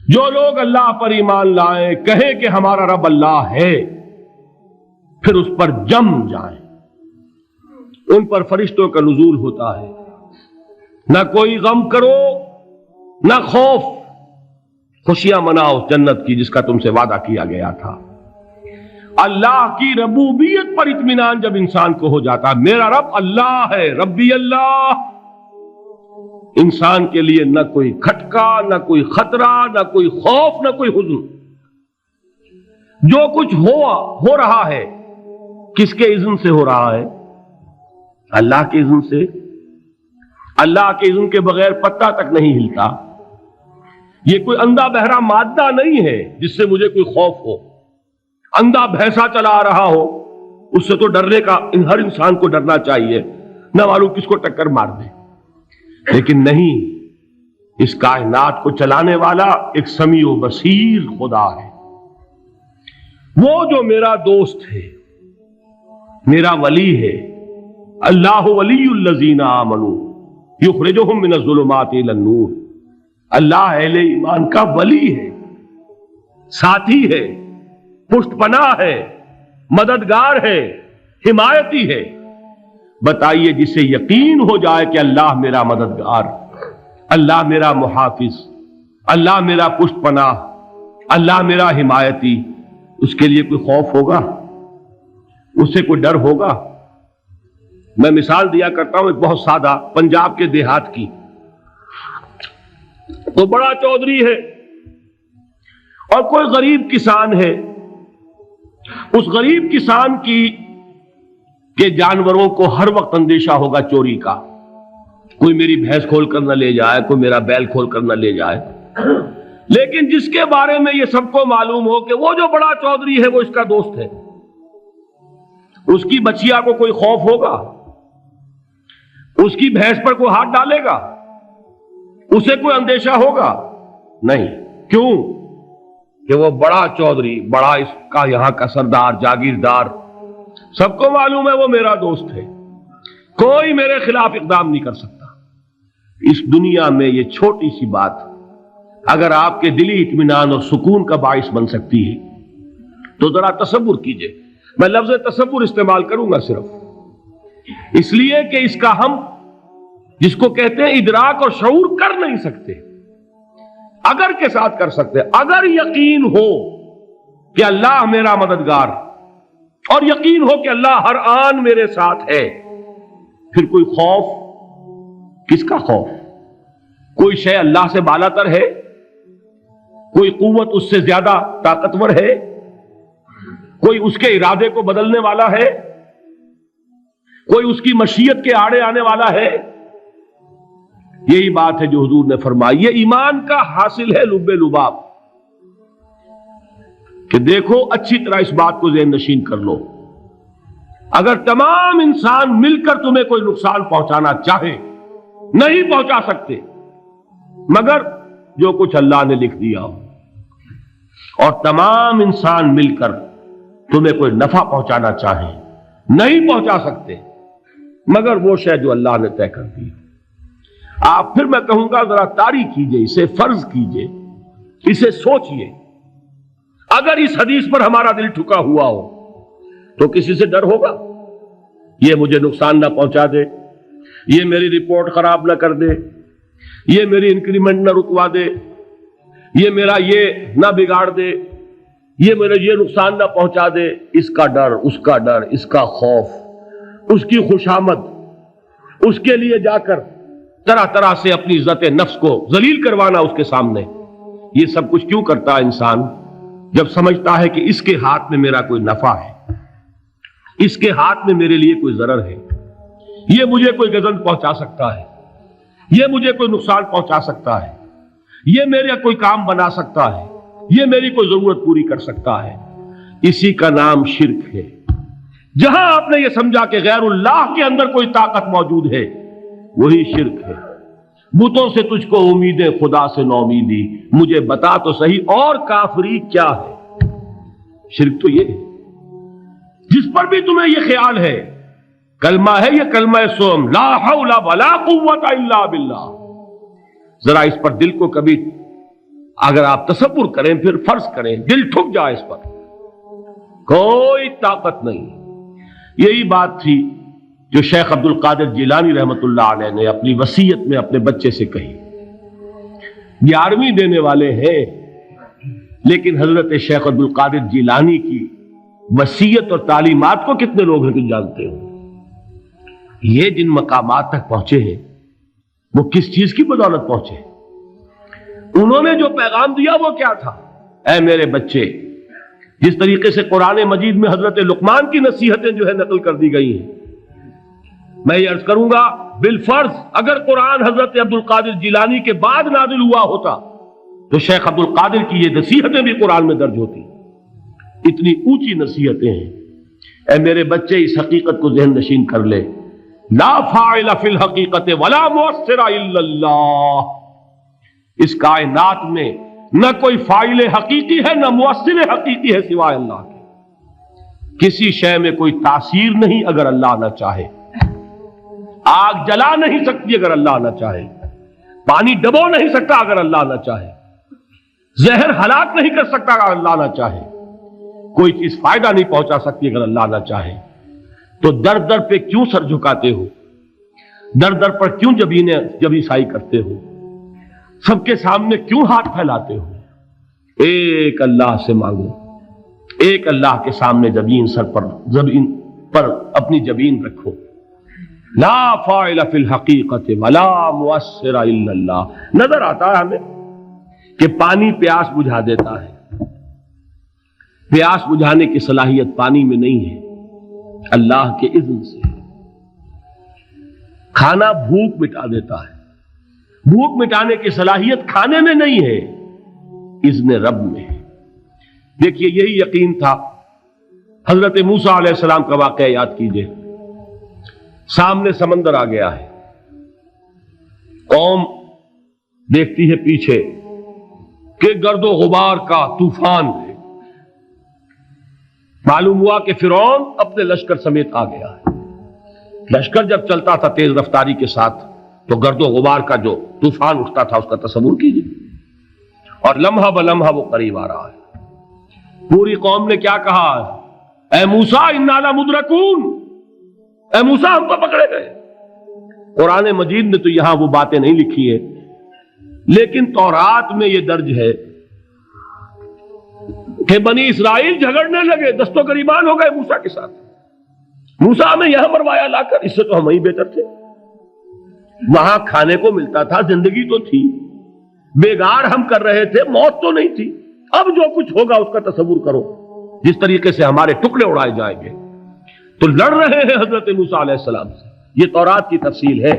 جو لوگ اللہ پر ایمان لائیں کہیں کہ ہمارا رب اللہ ہے، پھر اس پر جم جائیں، ان پر فرشتوں کا نزول ہوتا ہے، نہ کوئی غم کرو نہ خوف، خوشیاں مناؤ جنت کی جس کا تم سے وعدہ کیا گیا تھا۔ اللہ کی ربوبیت پر اطمینان جب انسان کو ہو جاتا، میرا رب اللہ ہے، ربی اللہ، انسان کے لیے نہ کوئی کھٹکا، نہ کوئی خطرہ، نہ کوئی خوف، نہ کوئی حزن۔ جو کچھ ہو رہا ہے کس کے اذن سے ہو رہا ہے؟ اللہ کے اذن سے۔ اللہ کے اذن کے بغیر پتا تک نہیں ہلتا۔ یہ کوئی اندھا بہرا مادہ نہیں ہے جس سے مجھے کوئی خوف ہو۔ اندھا بھینسا چلا آ رہا ہو اس سے تو ڈرنے کا ہر انسان کو ڈرنا چاہیے، نہ معلوم کس کو ٹکر مار دے، لیکن نہیں، اس کائنات کو چلانے والا ایک سمیع و بصیر خدا ہے، وہ جو میرا دوست ہے، میرا ولی ہے۔ اللہ ولی الذین آمنوا یخرجہم من الظلمات الی النور۔ اللہ اہل ایمان کا ولی ہے، ساتھی ہے، پشت پناہ ہے، مددگار ہے، حمایتی ہے۔ بتائیے جسے یقین ہو جائے کہ اللہ میرا مددگار، اللہ میرا محافظ، اللہ میرا پشت پناہ، اللہ میرا حمایتی، اس کے لیے کوئی خوف ہوگا؟ اس سے کوئی ڈر ہوگا؟ میں مثال دیا کرتا ہوں ایک بہت سادہ، پنجاب کے دیہات کی۔ تو بڑا چودھری ہے اور کوئی غریب کسان ہے، اس غریب کسان کے جانوروں کو ہر وقت اندیشہ ہوگا چوری کا، کوئی میری بھینس کھول کر نہ لے جائے، کوئی میرا بیل کھول کر نہ لے جائے۔ لیکن جس کے بارے میں یہ سب کو معلوم ہو کہ وہ جو بڑا چودھری ہے وہ اس کا دوست ہے، اس کی بچیا کو کوئی خوف ہوگا؟ اس کی بھینس پر کوئی ہاتھ ڈالے گا؟ اسے کوئی اندیشہ ہوگا؟ نہیں۔ کیوں؟ کہ وہ بڑا چودھری، بڑا اس کا یہاں کا سردار، جاگیردار، سب کو معلوم ہے وہ میرا دوست ہے، کوئی میرے خلاف اقدام نہیں کر سکتا۔ اس دنیا میں یہ چھوٹی سی بات اگر آپ کے دلی اطمینان اور سکون کا باعث بن سکتی ہے تو ذرا تصور کیجئے۔ میں لفظ تصور استعمال کروں گا صرف اس لیے کہ اس کا ہم جس کو کہتے ہیں ادراک اور شعور کر نہیں سکتے، اگر کے ساتھ کر سکتے۔ اگر یقین ہو کہ اللہ میرا مددگار اور یقین ہو کہ اللہ ہر آن میرے ساتھ ہے، پھر کوئی خوف، کس کا خوف؟ کوئی شے اللہ سے بالا تر ہے؟ کوئی قوت اس سے زیادہ طاقتور ہے؟ کوئی اس کے ارادے کو بدلنے والا ہے؟ کوئی اس کی مشیت کے آڑے آنے والا ہے؟ یہی بات ہے جو حضور نے فرمائی، یہ ایمان کا حاصل ہے لب لباب، کہ دیکھو اچھی طرح اس بات کو ذہن نشین کر لو، اگر تمام انسان مل کر تمہیں کوئی نقصان پہنچانا چاہے نہیں پہنچا سکتے، مگر جو کچھ اللہ نے لکھ دیا ہو، اور تمام انسان مل کر تمہیں کوئی نفع پہنچانا چاہے نہیں پہنچا سکتے، مگر وہ شے جو اللہ نے طے کر دی۔ آپ پھر میں کہوں گا ذرا طاری کیجئے، اسے فرض کیجئے، اسے سوچئے، اگر اس حدیث پر ہمارا دل ٹھکا ہوا ہو تو کسی سے ڈر ہوگا؟ یہ مجھے نقصان نہ پہنچا دے، یہ میری رپورٹ خراب نہ کر دے، یہ میری انکریمنٹ نہ رکوا دے، یہ میرا یہ نہ بگاڑ دے، یہ میرا یہ نقصان نہ پہنچا دے۔ اس کا ڈر، اس کا ڈر، اس کا خوف، اس کی خوشامد، اس کے لیے جا کر طرح طرح سے اپنی عزت نفس کو ذلیل کروانا اس کے سامنے، یہ سب کچھ کیوں کرتا ہے انسان؟ جب سمجھتا ہے کہ اس کے ہاتھ میں میرا کوئی نفع ہے، اس کے ہاتھ میں میرے لیے کوئی ضرر ہے، یہ مجھے کوئی گزن پہنچا سکتا ہے، یہ مجھے کوئی نقصان پہنچا سکتا ہے، یہ میرا کوئی کام بنا سکتا ہے، یہ میری کوئی ضرورت پوری کر سکتا ہے، اسی کا نام شرک ہے۔ جہاں آپ نے یہ سمجھا کہ غیر اللہ کے اندر کوئی طاقت موجود ہے، وہی شرک ہے۔ بتوں سے تجھ کو امیدیں، خدا سے نو امیدی، مجھے بتا تو صحیح اور کافری کیا ہے؟ شرک تو یہ ہے۔ جس پر بھی تمہیں یہ خیال ہے، کلمہ ہے یہ کلمہ سوم، لا حول ولا قوت الا باللہ، ذرا اس پر دل کو کبھی اگر آپ تصور کریں پھر فرض کریں دل ٹھک جائے اس پر، کوئی طاقت نہیں۔ یہی بات تھی جو شیخ عبد القادر جیلانی رحمت اللہ علیہ نے اپنی وصیت میں اپنے بچے سے کہی۔ 11ویں دینے والے ہیں، لیکن حضرت شیخ عبد القادر جیلانی کی وصیت اور تعلیمات کو کتنے لوگ ہیں کہ جانتے ہو؟ یہ جن مقامات تک پہنچے ہیں وہ کس چیز کی بدولت پہنچے ہیں؟ انہوں نے جو پیغام دیا وہ کیا تھا؟ اے میرے بچے، جس طریقے سے قرآن مجید میں حضرت لقمان کی نصیحتیں جو ہے نقل کر دی گئی ہیں، میں یہ عرض کروں گا بالفرض اگر قرآن حضرت عبد القادر جیلانی کے بعد نازل ہوا ہوتا تو شیخ عبد القادر کی یہ نصیحتیں بھی قرآن میں درج ہوتی۔ اتنی اونچی نصیحتیں ہیں۔ اے میرے بچے، اس حقیقت کو ذہن نشین کر لے، لا فاعل فی الحقیقت ولا مؤثر الا اللہ۔ اس کائنات میں نہ کوئی فاعل حقیقی ہے نہ مؤثر حقیقی ہے سوائے اللہ کے۔ کسی شے میں کوئی تاثیر نہیں اگر اللہ نہ چاہے۔ آگ جلا نہیں سکتی اگر اللہ نہ چاہے، پانی ڈبو نہیں سکتا اگر اللہ نہ چاہے، زہر ہلاک نہیں کر سکتا اگر اللہ نہ چاہے، کوئی چیز فائدہ نہیں پہنچا سکتی اگر اللہ نہ چاہے۔ تو در در پہ کیوں سر جھکاتے ہو؟ در در پر کیوں جبیں سائی کرتے ہو؟ سب کے سامنے کیوں ہاتھ پھیلاتے ہو؟ ایک اللہ سے مانگو، ایک اللہ کے سامنے زمین پر اپنی جبین رکھو۔ لا فاعل فی الحقیقت ولا مؤثر الا اللہ۔ نظر آتا ہے ہمیں کہ پانی پیاس بجھا دیتا ہے، پیاس بجھانے کی صلاحیت پانی میں نہیں ہے، اللہ کے اذن سے۔ کھانا بھوک مٹا دیتا ہے، بھوک مٹانے کی صلاحیت کھانے میں نہیں ہے، اذن رب میں ہے۔ دیکھیے یہی یقین تھا۔ حضرت موسیٰ علیہ السلام کا واقعہ یاد کیجئے، سامنے سمندر آ گیا ہے، قوم دیکھتی ہے پیچھے کہ گرد و غبار کا طوفان ہے۔ معلوم ہوا کہ فرعون اپنے لشکر سمیت آ گیا ہے۔ لشکر جب چلتا تھا تیز رفتاری کے ساتھ تو گرد و غبار کا جو طوفان اٹھتا تھا اس کا تصور کیجیے، اور لمحہ بلمحہ وہ قریب آ رہا ہے۔ پوری قوم نے کیا کہا؟ اے موسیٰ انا لمدرکون، اے موسیٰ ہم تو پکڑے گئے۔ قرآن مجید نے تو یہاں وہ باتیں نہیں لکھی ہیں، لیکن تورات میں یہ درج ہے کہ بنی اسرائیل جھگڑنے لگے، دست و گریبان ہو گئے موسیٰ کے ساتھ۔ موسیٰ ہمیں یہاں مروایا لا کر، اس سے تو ہم ہی بہتر تھے، وہاں کھانے کو ملتا تھا، زندگی تو تھی، بیگار ہم کر رہے تھے، موت تو نہیں تھی۔ اب جو کچھ ہوگا اس کا تصور کرو، جس طریقے سے ہمارے ٹکڑے اڑائے جائیں گے۔ تو لڑ رہے ہیں حضرت موسیٰ علیہ السلام سے۔ یہ تورات کی تفصیل ہے،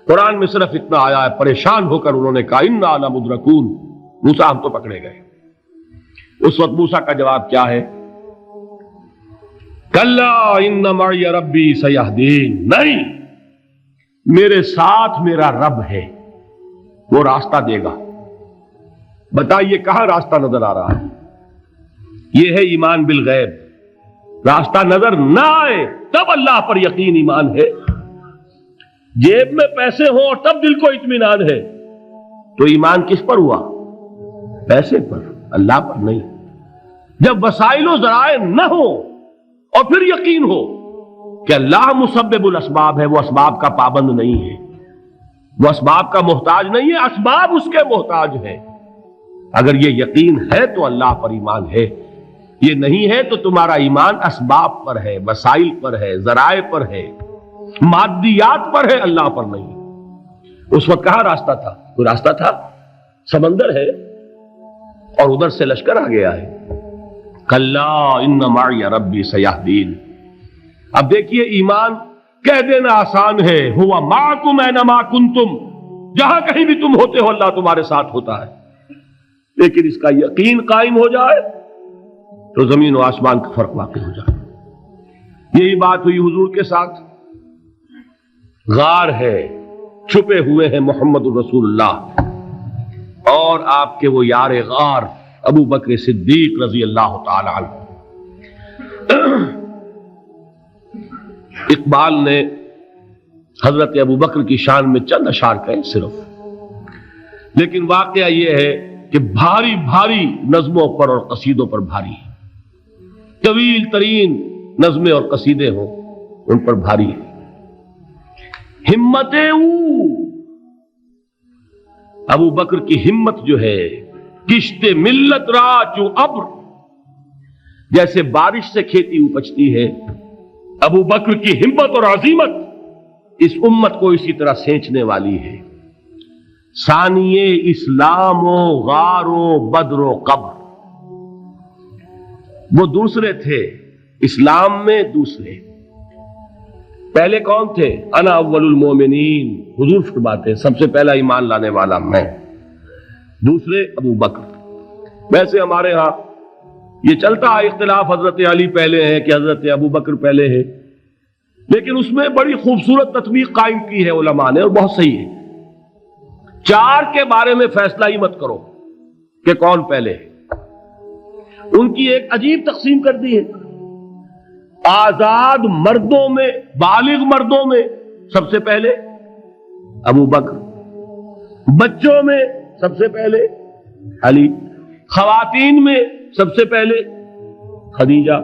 قرآن میں صرف اتنا آیا ہے، پریشان ہو کر انہوں نے کہا انا لمدرکون، موسیٰ ہم تو پکڑے گئے۔ اس وقت موسیٰ کا جواب کیا ہے؟ کلا ان معی ربی سیہدین، نہیں، میرے ساتھ میرا رب ہے، وہ راستہ دے گا۔ بتائیے کہاں راستہ نظر آ رہا ہے؟ یہ ہے ایمان بالغیب۔ راستہ نظر نہ آئے تب اللہ پر یقین ایمان ہے۔ جیب میں پیسے ہوں اور تب دل کو اطمینان ہے تو ایمان کس پر ہوا؟ پیسے پر، اللہ پر نہیں۔ جب وسائل و ذرائع نہ ہو اور پھر یقین ہو کہ اللہ مسبب الاسباب ہے، وہ اسباب کا پابند نہیں ہے، وہ اسباب کا محتاج نہیں ہے، اسباب اس کے محتاج ہے۔ اگر یہ یقین ہے تو اللہ پر ایمان ہے، یہ نہیں ہے تو تمہارا ایمان اسباب پر ہے، وسائل پر ہے، ذرائع پر ہے، مادیات پر ہے، اللہ پر نہیں۔ اس وقت کہاں راستہ تھا؟ کوئی راستہ تھا؟ سمندر ہے اور ادھر سے لشکر آ گیا ہے۔ کلا ان معی ربی سیہدین۔ اب دیکھیے ایمان کہہ دینا آسان ہے، ہوا معکم اینما کنتم، جہاں کہیں بھی تم ہوتے ہو اللہ تمہارے ساتھ ہوتا ہے، لیکن اس کا یقین قائم ہو جائے تو زمین و آسمان کا فرق واقع ہو جائے۔ یہی بات ہوئی حضور کے ساتھ۔ غار ہے، چھپے ہوئے ہیں محمد الرسول اللہ اور آپ کے وہ یار غار ابو بکر صدیق رضی اللہ تعالی عنہ۔ اقبال نے حضرت ابو بکر کی شان میں چند اشعار کہے صرف، لیکن واقعہ یہ ہے کہ بھاری بھاری نظموں پر اور قصیدوں پر بھاری ہے، طویل ترین نظمیں اور قصیدے ہوں ان پر بھاری ہے۔ ہمت ابو بکر کی ہمت جو ہے، کشت ملت را چو ابر، جیسے بارش سے کھیتی اپجتی ہے، ابو بکر کی ہمت اور عزیمت اس امت کو اسی طرح سینچنے والی ہے۔ ثانیے اسلام و غار و بدر و قبر، وہ دوسرے تھے اسلام میں، دوسرے پہلے کون تھے؟ انا اول المومنین، حضور فرماتے ہیں سب سے پہلا ایمان لانے والا میں، دوسرے ابو بکر۔ ویسے ہمارے ہاں یہ چلتا ہے اختلاف، حضرت علی پہلے ہیں کہ حضرت ابو بکر پہلے ہیں، لیکن اس میں بڑی خوبصورت تطبیق قائم کی ہے علماء نے، اور بہت صحیح ہے۔ چار کے بارے میں فیصلہ ہی مت کرو کہ کون پہلے ہے، ان کی ایک عجیب تقسیم کر دی ہے۔ آزاد مردوں میں، بالغ مردوں میں سب سے پہلے ابو بکر، بچوں میں سب سے پہلے علی، خواتین میں سب سے پہلے خدیجہ،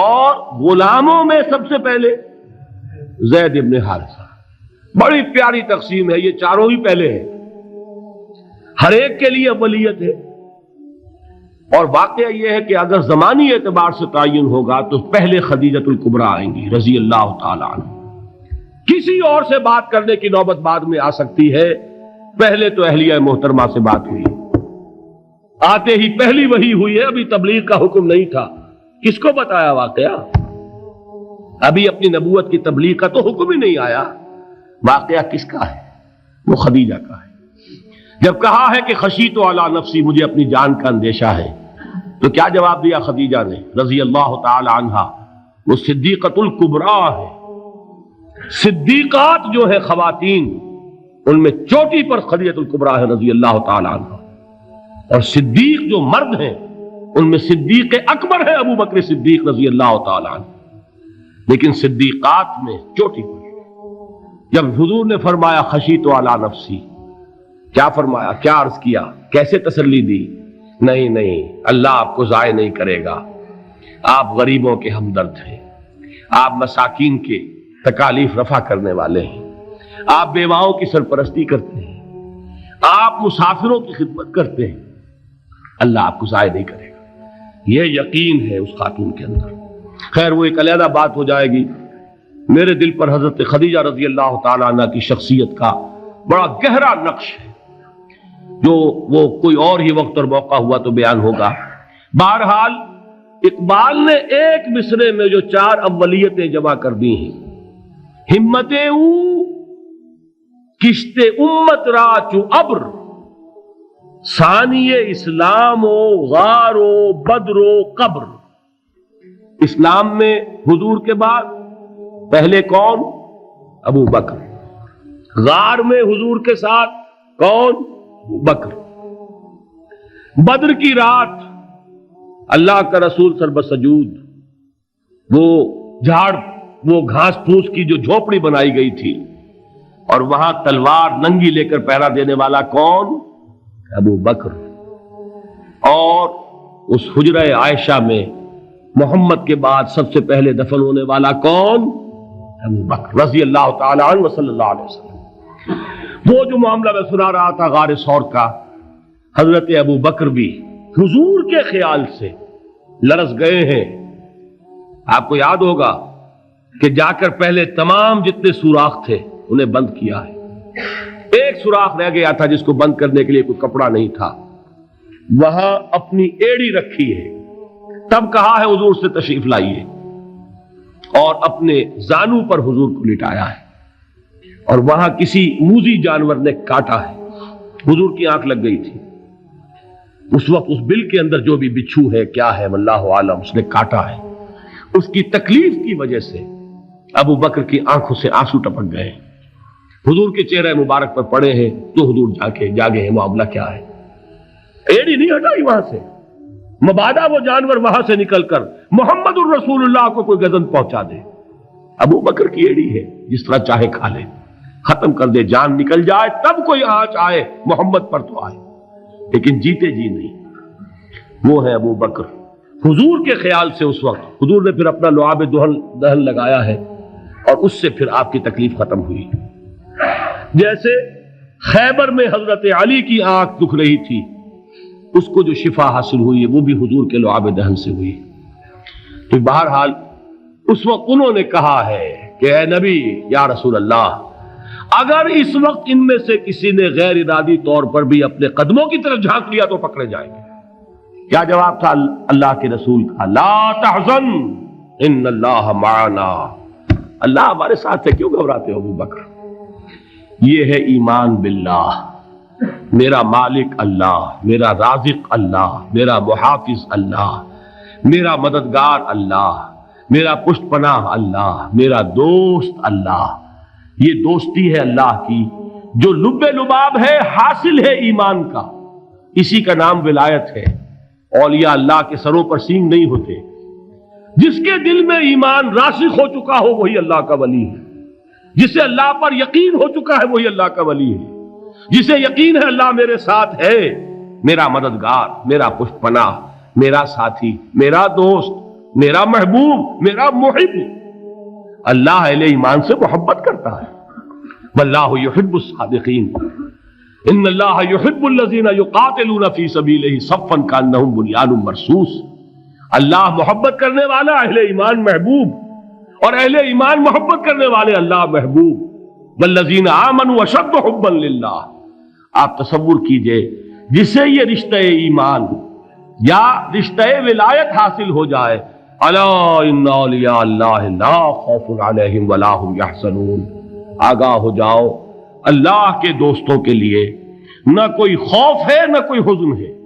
اور غلاموں میں سب سے پہلے زید ابن حارثہ۔ بڑی پیاری تقسیم ہے، یہ چاروں ہی پہلے ہیں، ہر ایک کے لیے اولیت ہے۔ اور واقعہ یہ ہے کہ اگر زمانی اعتبار سے تعین ہوگا تو پہلے خدیجۃ الکبریٰ آئیں گی رضی اللہ تعالی عنہ، کسی اور سے بات کرنے کی نوبت بعد میں آ سکتی ہے، پہلے تو اہلیہ محترمہ سے بات ہوئی، آتے ہی پہلی وحی ہوئی ہے، ابھی تبلیغ کا حکم نہیں تھا، کس کو بتایا واقعہ؟ ابھی اپنی نبوت کی تبلیغ کا تو حکم ہی نہیں آیا، واقعہ کس کا ہے؟ وہ خدیجہ کا ہے۔ جب کہا ہے کہ خشیت علی نفسی، مجھے اپنی جان کا اندیشہ ہے، تو کیا جواب دیا خدیجہ نے رضی اللہ تعالی عنہا؟ وہ صدیقۃ الکبریٰ ہے۔ صدیقات جو ہے خواتین، ان میں چوٹی پر خدیجۃ الکبریٰ ہے رضی اللہ تعالی عنہا، اور صدیق جو مرد ہیں ان میں صدیق اکبر ہے ابو بکر صدیق رضی اللہ تعالی عنہ، لیکن صدیقات میں چوٹی پر۔ جب حضور نے فرمایا خشیت علی نفسی، کیا فرمایا؟ کیا عرض کیا؟ کیسے تسلی دی؟ نہیں نہیں، اللہ آپ کو ضائع نہیں کرے گا، آپ غریبوں کے ہمدرد ہیں، آپ مساکین کے تکالیف رفع کرنے والے ہیں، آپ بیواؤں کی سرپرستی کرتے ہیں، آپ مسافروں کی خدمت کرتے ہیں، اللہ آپ کو ضائع نہیں کرے گا، یہ یقین ہے اس خاتون کے اندر۔ خیر وہ ایک علیحدہ بات ہو جائے گی۔ میرے دل پر حضرت خدیجہ رضی اللہ تعالی عنہ کی شخصیت کا بڑا گہرا نقش ہے، جو وہ کوئی اور ہی وقت اور موقع ہوا تو بیان ہوگا۔ بہرحال اقبال نے ایک مصرے میں جو چار اولیتیں جمع کر دی ہیں، ہمتیں کشت امت را چو ابر، ثانی اسلام و غار و بدر و قبر۔ اسلام میں حضور کے بعد پہلے کون؟ ابو بکر۔ غار میں حضور کے ساتھ کون؟ ابو بکر۔ بدر کی رات اللہ کا رسول سربسجود، وہ گھاس پھوس کی جو جھوپڑی بنائی گئی تھی، اور وہاں تلوار ننگی لے کر پہرا دینے والا کون؟ ابو بکر۔ اور اس حجرہ عائشہ میں محمد کے بعد سب سے پہلے دفن ہونے والا کون؟ ابو بکر رضی اللہ تعالی عنہ وصلی اللہ علیہ وسلم۔ وہ جو معاملہ میں سنا رہا تھا غار ثور کا، حضرت ابو بکر بھی حضور کے خیال سے لرز گئے ہیں۔ آپ کو یاد ہوگا کہ جا کر پہلے تمام جتنے سوراخ تھے انہیں بند کیا ہے، ایک سوراخ رہ گیا تھا جس کو بند کرنے کے لیے کوئی کپڑا نہیں تھا، وہاں اپنی ایڑی رکھی ہے، تب کہا ہے حضور سے تشریف لائیے، اور اپنے زانو پر حضور کو لٹایا ہے، اور وہاں کسی موذی جانور نے کاٹا ہے، حضور کی آنکھ لگ گئی تھی، اس وقت اس بل کے اندر جو بھی بچھو ہے کیا ہے واللہ عالم، اس نے کاٹا ہے، اس کی تکلیف کی وجہ سے ابو بکر کی آنکھوں سے آنسو ٹپک گئے، حضور کے چہرے مبارک پر پڑے ہیں، تو حضور جاگے ہیں، معاملہ کیا ہے؟ ایڑی نہیں ہٹائی وہاں سے، مبادا وہ جانور وہاں سے نکل کر محمد الرسول اللہ کو کوئی گزن پہنچا دے، ابو بکر کی ایڑی ہے، جس طرح چاہے کھا لے، ختم کر دے، جان نکل جائے تب کوئی آنچ آئے، محمد پر تو آئے۔ لیکن جیتے جی نہیں، وہ ہے ابو بکر۔ حضور کے خیال سے اس وقت حضور نے پھر اپنا لعاب دہن لگایا ہے اور اس سے پھر آپ کی تکلیف ختم ہوئی۔ جیسے خیبر میں حضرت علی کی آنکھ دکھ رہی تھی، اس کو جو شفا حاصل ہوئی ہے وہ بھی حضور کے لعاب دہن سے ہوئی۔ تو بہرحال اس وقت انہوں نے کہا ہے کہ اے نبی یا رسول اللہ، اگر اس وقت ان میں سے کسی نے غیر ارادی طور پر بھی اپنے قدموں کی طرف جھانک لیا تو پکڑے جائیں گے۔ کیا جواب تھا اللہ کے رسول کا؟ لا تحزن ان اللہ معنا، اللہ ہمارے ساتھ ہے، کیوں گھبراتے ہو ابو بکر؟ یہ ہے ایمان باللہ، میرا مالک اللہ، میرا رازق اللہ، میرا محافظ اللہ، میرا مددگار اللہ، میرا پشت پناہ اللہ، میرا دوست اللہ۔ یہ دوستی ہے اللہ کی جو لب لباب ہے، حاصل ہے ایمان کا، اسی کا نام ولایت ہے۔ اولیاء اللہ کے سروں پر سینگ نہیں ہوتے، جس کے دل میں ایمان راسخ ہو چکا ہو وہی اللہ کا ولی ہے، جسے اللہ پر یقین ہو چکا ہے وہی اللہ کا ولی ہے، جسے یقین ہے اللہ میرے ساتھ ہے، میرا مددگار، میرا پشت پناہ، میرا ساتھی، میرا دوست، میرا محبوب، میرا محب۔ اللہ اہل ایمان سے محبت کرتا ہے۔ واللہ یحب الصادقین، ان اللہ یحب الذین یقاتلون فی سبیلہ صفا کانہم بنیان مرصوص۔ اللہ محبت کرنے والا، اہل ایمان محبوب، اور اہل ایمان محبت کرنے والے اللہ محبوب۔ والذین آمنوا اشد حبا للہ۔ آپ تصور کیجئے جسے یہ رشتہ ایمان یا رشتہ ولایت حاصل ہو جائے، الا ان اولیاء اللہ لا خوف علیہم ولا هم یحزنون، آگاہ ہو جاؤ، اللہ کے دوستوں کے لیے نہ کوئی خوف ہے نہ کوئی حزن ہے۔